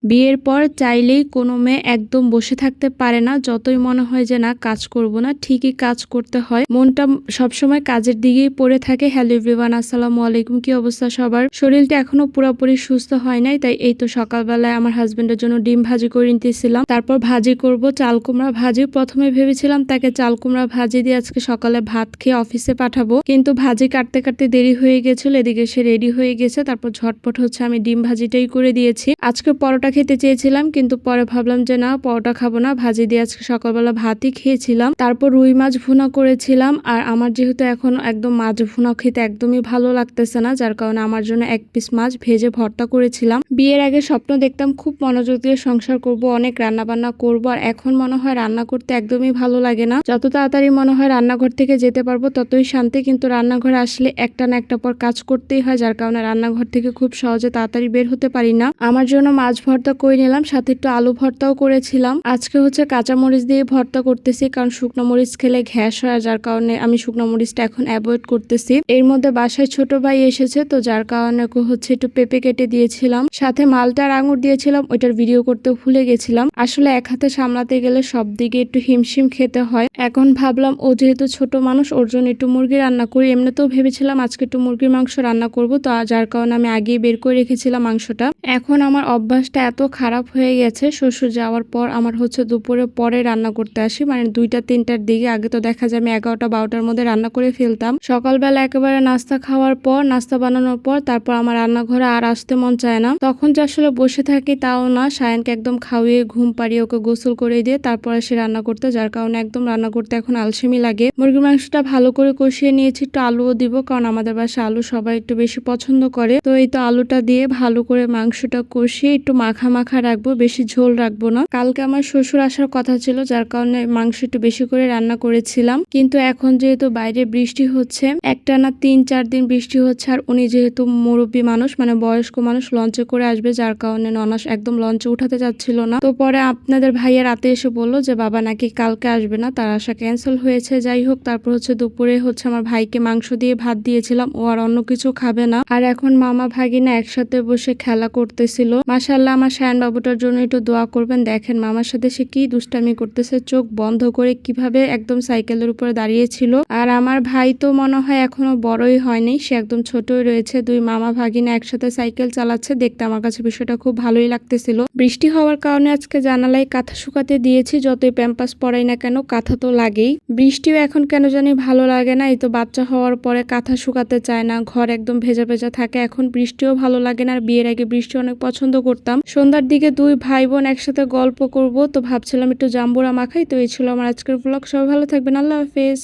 বিয়ের পর চাইলেই কোনো মেয়ে একদম বসে থাকতে পারে না। যতই মনে হয় যে না কাজ করব না, ঠিকই কাজ করতে হয়। মনটা সবসময় কাজের দিকেই পড়ে থাকে। হ্যালো এভরিওয়ান, আসসালামু আলাইকুম। কি অবস্থা সবার? শরীরটা এখনো পুরোপুরি সুস্থ হয় নাই, তাই এই তো সকালবেলায় আমার হাজবেন্ডের জন্য ডিম ভাজি করে নিতেছিলাম। তারপর ভাজি করব, চাল কুমড়া ভাজি। প্রথমে ভেবেছিলাম তাকে চাল কুমড়া ভাজি দিয়ে আজকে সকালে ভাত খেয়ে অফিসে পাঠাবো, কিন্তু ভাজি কাটতে কাটতে দেরি হয়ে গেছিল। এদিকে সে রেডি হয়ে গেছে, তারপর ঝটপট হচ্ছে আমি ডিম ভাজিটাই করে দিয়েছি। আজকে পরোটা খেতে চেয়েছিলাম, কিন্তু পরে ভাবলাম যে না, পরোটা খাবো না, ভাজি দিয়ে আজকে সকালবেলা ভাতই খেয়েছিলাম। তারপর রুই মাছ ভুনা করেছিলাম। আর আমার যেহেতু এখন একদম মাছ ভুনা খেতে একদমই ভালো লাগতেছে না, যার কারণে আমার জন্য এক পিস মাছ ভেজে ভর্তা করেছিলাম। বিয়ের আগে স্বপ্ন দেখতাম খুব মনোযোগ দিয়ে সংসার করব, অনেক রান্না বান্না করব, আর এখন মনে হয় রান্না করতে একদমই ভালো লাগে না। যত তাড়াতাড়ি মনে হয় রান্নাঘর থেকে যেতে পারবো ততই শান্তি, কিন্তু রান্নাঘরে আসলে একটা না একটা পর কাজ করতেই হয়, যার কারণে রান্নাঘর থেকে খুব সহজে তাড়াতাড়ি বের হতে পারি না। আমার জন্য মাছ ভর্তা করে নিলাম, সাথে একটু আলু ভর্তাও করেছিলাম। আজকে হচ্ছে কাঁচা মরিচ দিয়ে ভর্তা করতেছি, কারণ শুকনো মরিচ খেলে গ্যাস হয়, যার কারণে আমি শুকনো মরিচটা এখন অ্যাভয়েড করতেছি। এর মধ্যে বাসায় ছোট ভাই এসেছে, তো যার কারণে হচ্ছে একটু পেঁপে কেটে দিয়েছিলাম, সাথে মালটার আঙুর দিয়েছিলাম। ওইটার ভিডিও করতে ভুলে গেছিলাম। আসলে এক হাতে সামলাতে গেলে সব দিকে একটু হিমশিম খেতে হয়। এখন ভাবলাম ও যেহেতু ছোট মানুষ, ওর জন্য একটু মুরগি রান্না করি। এমনিতেও ভেবেছিলাম আজকে একটু মুরগির মাংস রান্না করব, তো যার কারণে আমি আগেই বের করে রেখেছিলাম মাংসটা। এখন আমার অভ্যাসটা এত খারাপ হয়ে গেছে, শ্বশুর যাওয়ার পর আমার হচ্ছে দুপুরে পরে রান্না করতে আসি, মানে 2টা-3টার দিকে। আগে তো দেখা যায় আমি 11টা-12টার মধ্যে রান্না করে ফেলতাম। সকালবেলা একেবারে নাস্তা খাওয়ার পর, নাস্তা বানানোর পর তারপর আমার রান্নাঘরে আর আসতে মন চায় না। তখন যে আসলে বসে থাকি তাও না, সায়ানকে একদম খাওয়িয়ে ঘুম পাড়িয়ে ওকে গোসল করে দিয়ে তারপর আসি রান্না করতে, যার কারণে একদম রান্না করতে এখন আলসেমি লাগে। মুরগির মাংসটা ভালো করে কষিয়ে নিয়েছি, একটু আলুও দিব, কারণ আমাদের বাসায় আলু সবাই একটু বেশি পছন্দ করে। তো এই তো আলুটা দিয়ে ভালো করে মাংসটা কষিয়ে একটু মাখা মাখা রাখবো, বেশি ঝোল রাখবো না। কালকে আমার শ্বশুর আসার কথা ছিল, যার কারণে মাংস একটু বেশি করে রান্না করেছিলাম, কিন্তু এখন যেহেতু বাইরে বৃষ্টি হচ্ছে, একটানা 3-4 দিন বৃষ্টি হচ্ছে, আর উনি যেহেতু মুরব্বী মানুষ, মানে বয়স্ক মানুষ, লঞ্চে করে আসবে, যার কারণে ননাস একদম লঞ্চে উঠাতে যাচ্ছিল না। তো পরে আপনাদের ভাইয়া রাতে এসে বললো যে বাবা নাকি কালকে আসবে না, তার আশা ক্যান্সেল হয়েছে। যাই হোক, তারপর হচ্ছে দুপুরে হচ্ছে আমার ভাইকে মাংস দিয়ে ভাত দিয়েছিলাম, ও আর অন্য কিছু খাবে না। আর এখন মামা ভাগিনা একসাথে বসে খেলা করতেছিল। মাশাআল্লাহ, আমার শায়ান বাবুটার জন্য একটু দোয়া করবেন। দেখেন মামার সাথে সে কি দুষ্টামি করতেছে, চোখ বন্ধ করে কিভাবে একদম সাইকেলের উপরে দাঁড়িয়েছিল। আর আমার ভাই তো মনে হয় এখনো বড়ই হয়নি, সে একদম ছোটই রয়েছে। দুই মামা ভাগিনা একসাথে সাইকেল চালাচ্ছে, দেখতে আমার কাছে বিষয়টা খুব ভালোই লাগতেছিল। বৃষ্টি হওয়ার কারণে আজকে জানালায় কাঁথা শুকাতে দিয়েছি, যতই প্যাম্পাস পরাই না কেন কাঁথা তো লাগেই। বৃষ্টিও এখন কেন জানি ভালো লাগে না, এই তো বাচ্চা হওয়ার পরে কাঁথা শুকাতে চায় না, ঘর একদম ভেজা ভেজা থাকে। এখন বৃষ্টিও ভালো লাগে না, আর বিয়ের আগে বৃষ্টি অনেক পছন্দ করতাম। সন্ধ্যার দিকে দুই ভাই বোন একসাথে গল্প করব, তো ভাবছিলাম একটু জাম্বুরা মাখাই। তো এই ছিল আমার আজকের ব্লগ। সবাই ভালো থাকবেন, আল্লাহ হাফেজ।